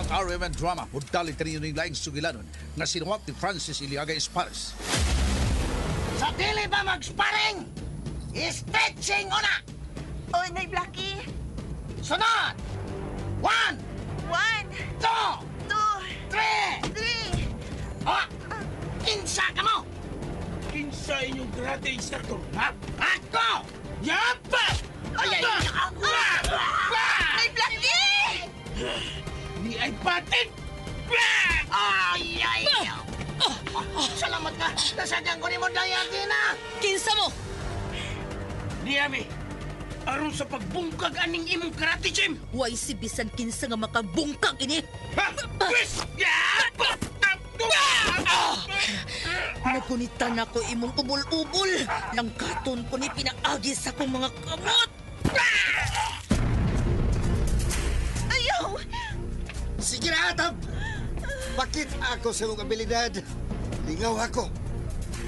Ang RMN drama mudali kanino ning laing sugilanon nga sinuwat ni Francis Iliaga Espares. Sa dili ba mag-sparring? Stretching una! Oy, Nay Blackie. Sunod! 1, 1, 2, 2, 3! 3. O! Kinsa ka mo! Kinsa inyong karate instructor, ha? Ako! Yapa! Ay! Nay Blackie! Ni ay patin! Ay! Salamat ka! Nasadyan ko ni mo dayati na! Kinsa mo? Di ami, aron sa pagbungkag aning imong karate gym! Way si bisan kinsa nga makabungkag ini. Ha? Pwes! Yapa! Nagunitan ako imong ubol-ubol. Langkaton ko ni pinaagi sa kong mga kamot. Ayaw! Sige na, Atab! Bakit ako sa mong abilidad? Lingaw ako.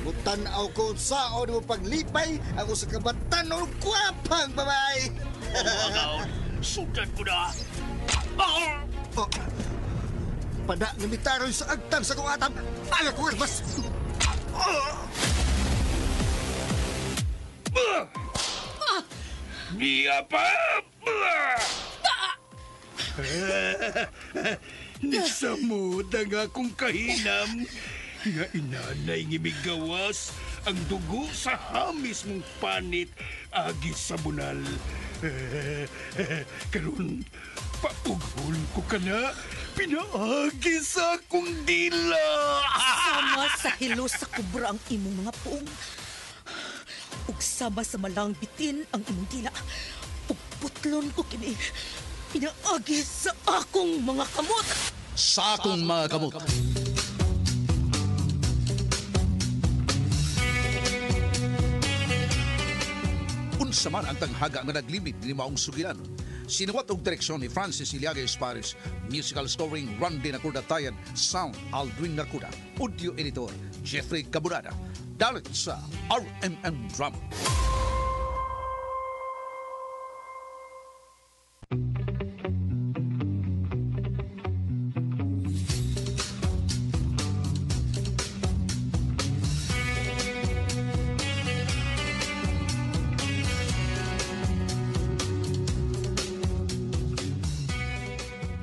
Mutanaw ko saan mo paglipay ako sa kabatan o kwapang babae. Sudan ko na! Oh, pada namitaroy sa agtang sa kong Atab. Ayaw ko mas. Niya pa! Nisamod ang akong kahinam nga inanay ngimigawas ang dugo sa hamis mong panit agi sa bunal. Karon paughol ko ka na pinaagi sa akong dila. Sama sa hilo sa kubra ang imong mga puong. Ug sama sa malang bitin ang imong dila. Ug putlon ko kini pinaagi sa akong mga kamot. Sa akong mga kamot. Unsa man ang tanghaga nga naglimit ni maong sugilanon. Sinuwat og direksyon ni Francis Iliaga Espares, musical scoring Randy Nakurdatayan, sound Aldwin Nakuda, audio editor Jeffrey Cabunada. Dalit sa RMN Drama.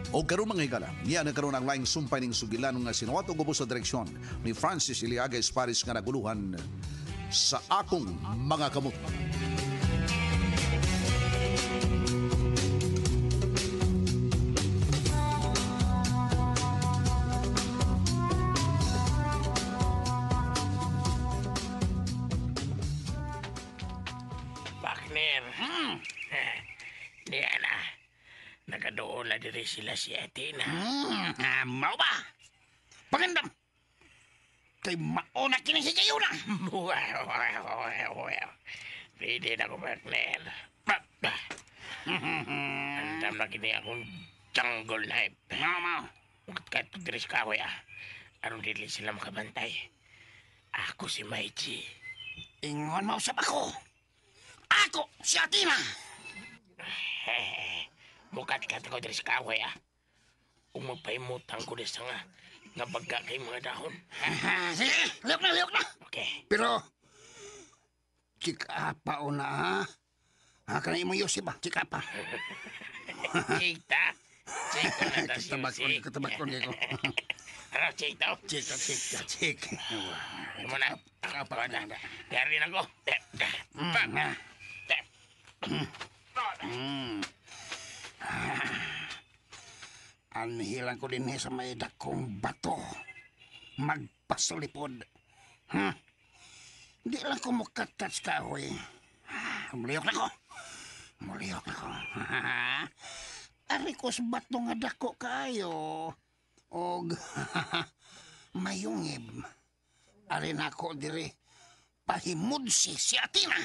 O karon mga higala, niya nagkaroon ang laing sumpay ning sugilanon nga sinuwat og ubos sa direksyon ni Francis Iliaga Espares nga naguluhan sa akong mga kamot. Partner, diyan na. Nagadoon na diri sila si Athena. Mau ba? Pangandam! Kay mauna kini si kayo na. Pwede na ko, partner. Andam na kini akong jungle knife. Mau. Kahit diri sa kahoy, aron dili sila makabantay. Ako si Maichi. Ingon mausap ako. Ako si Athena. Mukat-kat ako diri sa kahoy, Kung magpaimutang ko sa nga baga kay mga dahon. Sige, liyok na. Okay. Pero, chika-apa o na, ha? Kanay mo Yossi ba? Chika-apa. Chika. Chika na ta si Katabak ko niya ko. Ano, chika? Chika. Ano na? Apa na? Yari na ko. Anhilan ko din sa may dakong bato. Magpasulipod. Di lang ko mukatats kahoy. Muliyok na ko. Ari ko sa bato nga dako kayo. Og mayungib. Ari na ko diri pahimudsi si Athena.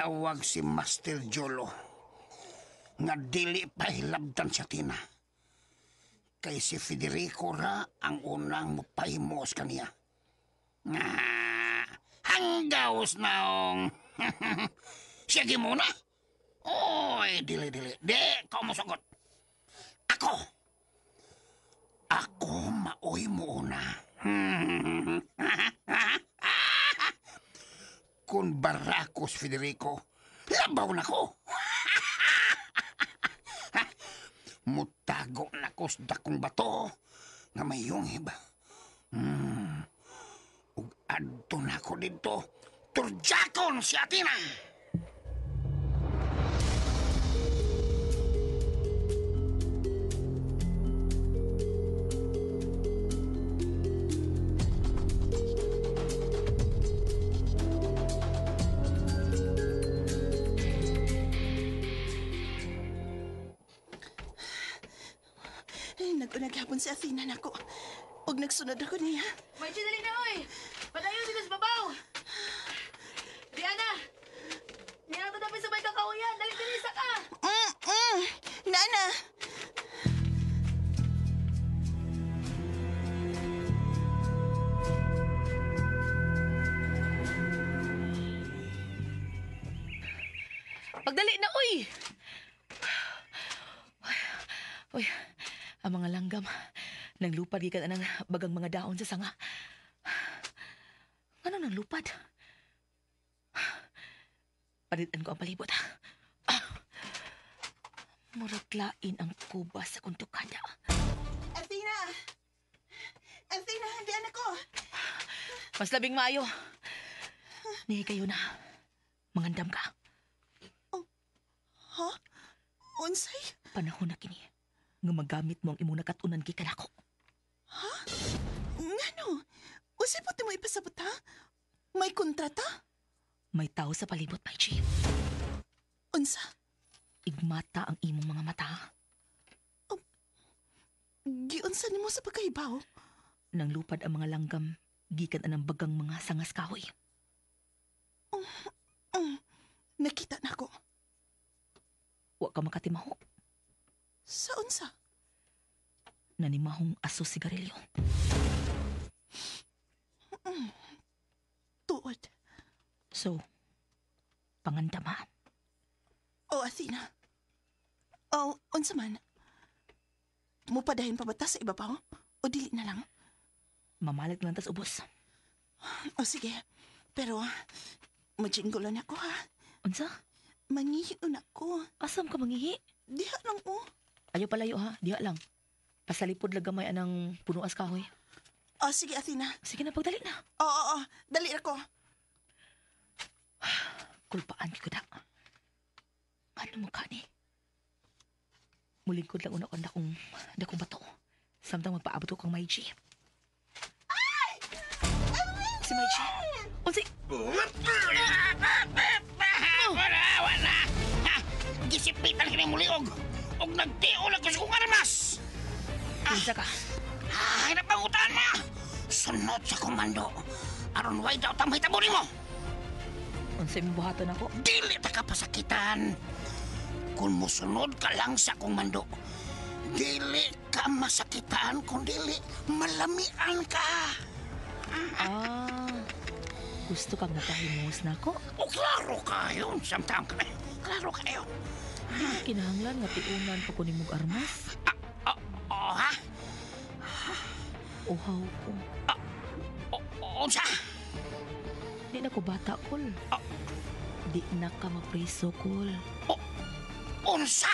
Gitawag si Master Jolo nga dili pa hilabdan sa tina. Kay si Federico ra ang unang mapahimos kaniya. Nga, hanggaws naong. Sige muna. Oy, dili. Di, kau mo sagot. Ako maoy mo una. Kung barakos, Federico, labaw na ko. Mutago na ko sa dakong bato nga may yung iba. Ug adto na ko dito, turjakon si Atina. Nag-unag hapon si Athena nako. Og nagsunod ako niya. May dali na, oy! Padayon dito sa babaw! Diana! Niyang tatapin sa may kakauyan! Dali isa ka! Nana! Pagdali na, uy! Uy, ang mga langgam, nang lupad gikan anang bagang mga daon sa sanga. Ano nang lupad? Palitan ko ang palibot. Muraglain ang kuba sa kuntukada. Athena! Athena, diyan ako! Mas labing maayo. Nihi kayo na. Mangandam ka. Ha? Unsay? Panahon na kini. Nga magamit mo ang imong nakatunan gikan ako. Ha? Ngano? Unsay po mo ipasabot ha? May kontrata? May tao sa palibot, my chief. Unsa? Igmata ang imong mga mata. Giunsa nimo sa pagkahibaw? Nang lupad ang mga langgam, gikan anang bagang mga sangas kahoy. Nakita na ko. Wa ka makatimaho. Sa unsa? Nanimahong aso sigarilyo. Tuod. So, pangandama. O Athena. O, unsa man? Mupadahin pa ba ta sa iba pa? O dili na lang? Mamalag lang tas ubos. O sige. Pero, majinggulan ako ha. Unsa? Mangihion ako. Asam ka mangihi? Diha lang o. Ayaw palayo ha, diha lang. Pasalipod lang gamay anang punuas kahoy. O sige Athena. Sige na, pagdali na. Oo. Dali ako. Kulpaan ko na. Ano mo ka ni? Mulingkod lang una ko dakong bato. Samtang magpaabot ko kang Maiji. Ay! Si Maiji? Unsi? Wala. Gisipitan kini muliog. Og nagtiol ako sa kong armas. Unsa ka? Ay, napangutan na. Sunod sa komando. Aron way daw tamay tabunin mo. Unsa imong buhaton ako? Dili ta ka pasakitan. Kung musunod ka lang sa komando, dili ka masakitan kung dili malamian ka. Gusto kang napahimos na ako? O klaro kayo. Samtang ka na. Klaro kayo. Kinahanglan nga tiunan pa ko ni mong armas. Ha? Uhaw ko. Unsa? Di na ko bata, kol. Di na ka mapriso, kol. Unsa?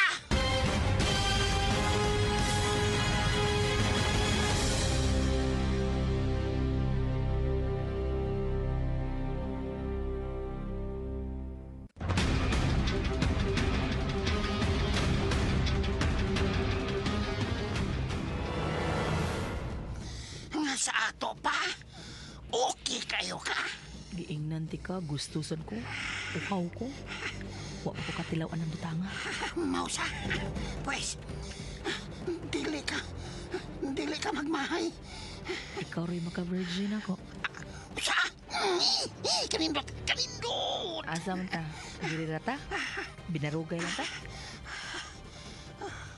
Nga sa ato pa? Okay kayo ka? Giingnan ti ka, gustusan ko. Uhaw ko. Wa pa ko katilawan ng butanga. Mausa, pues, dili ka magmahay. Ikaw rin maka-virgin ako. Sa? Kanindot! Asa man ta? Diri ra ta? Binarugay lang ta?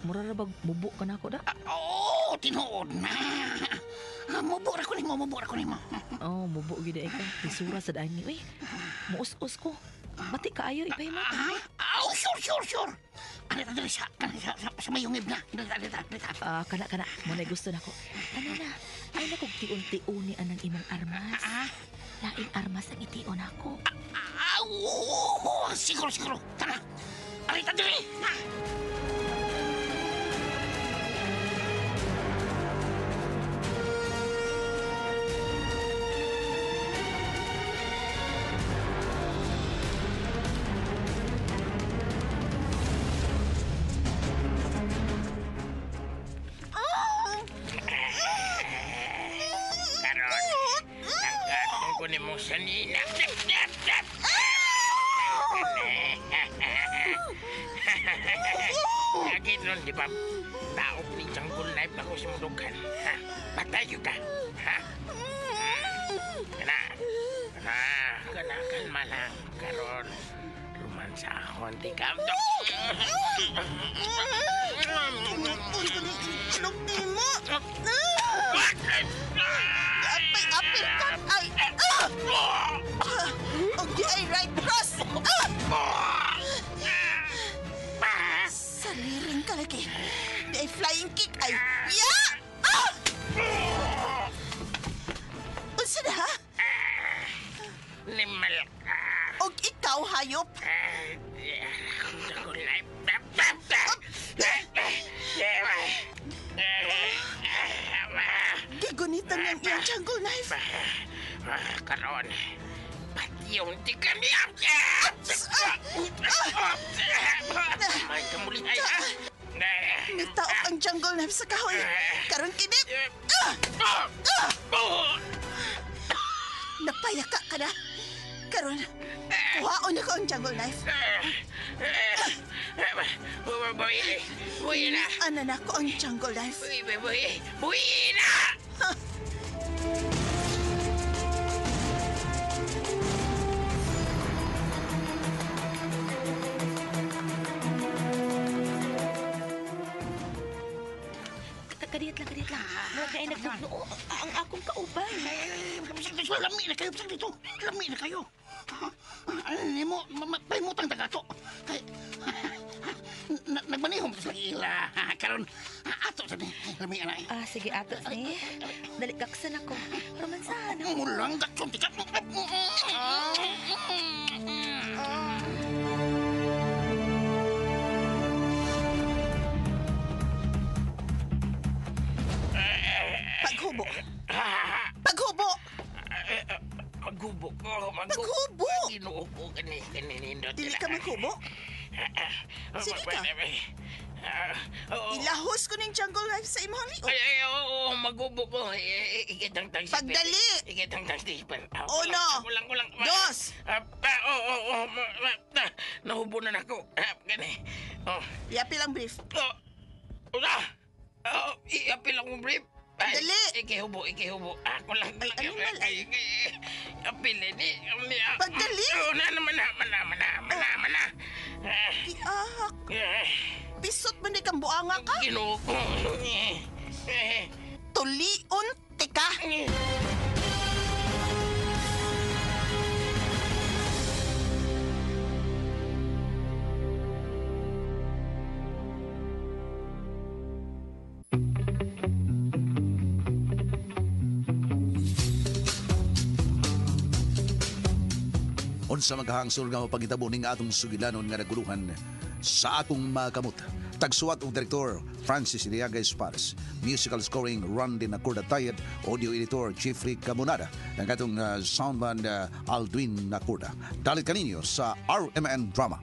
Mura ra bag mubo ka na ako da? Oo, tinuod na. Mubura ko nimo. Oh, mubo gid ay ka. Isura sa daan ni. Uy, muus-us ko. Mati kaayo ipay mo. Sure. Ano ta diri sa mayungib na. Dita. Kana. Mo gusto nako. Ano na? Ay na kog tiun-tiuni anang imong armas. Laing armas ang itiun ako. Siguro. Tara. Arita diri. Ni mo sa nina. Lagi nun, di ba? Taok ni Janggol Knife na ko si Mudugan. Patay yun ka. Kalma lang. Karon, rumansa ako. Hindi ka. Ilog ni mo! Apil ka! Og di ay right cross! Saliring ka lagi. Di ay flying kick ay... Unsa na ha? Limal ka. Og ikaw hayop? Janggol Knife. Gigunitan ng iyang jungle knife. Karon, pati yung di kami may kamulihay ha? Nitaok ang jungle knife sa kahoy. Karon kinip. Napayaka ka na. Karon, kuhaon ako ang jungle knife. Buhi na! Anan ako ang jungle knife. Buhi na! Kadiyat lang. Mura kayo nagdugno. Ang akong kauban. Lami na kayo. Ano mo, pahimutang tagato. Nagmanihom sa ila. Karon, ato sa ni. Lami na eh. Sige, ato ni. Dali kaksan ako. Romansahan ako. Mulang gatson tikat. Paghubo! Maghubo ko. Maghubo! Inuupo ka ni Nindot. Dili ka maghubo? Sige ka. Ilahos ko ng jungle knife sa imong liog. Oo, maghubo ko. Ikitang-tang sipir. Pagdali! Ikitang-tang sipir. Uno! Kulang. Dos! Oo. Nahubo na ako. Gani. Yapi lang brief. Iapil akong brief. Dali! Ikihubo. Ako lang. Ay, animal. Apil ni. Pagdali! Naman na. Iahak. Pisot man di kang buanga ka. Ginoo ko. Tuliun tika. Unsa maghahangsol nga mapangitabo ning atong sugilanon nga naguluhan sa atong mga kamot. Tagsuwat og direktor Francis Iliaga Espares, musical scoring Randy Nacorda Tayed, audio editor Jeffrey Camonada, ang atong soundman Aldwin Nacorda. Dalit kaninyo sa RMN Drama.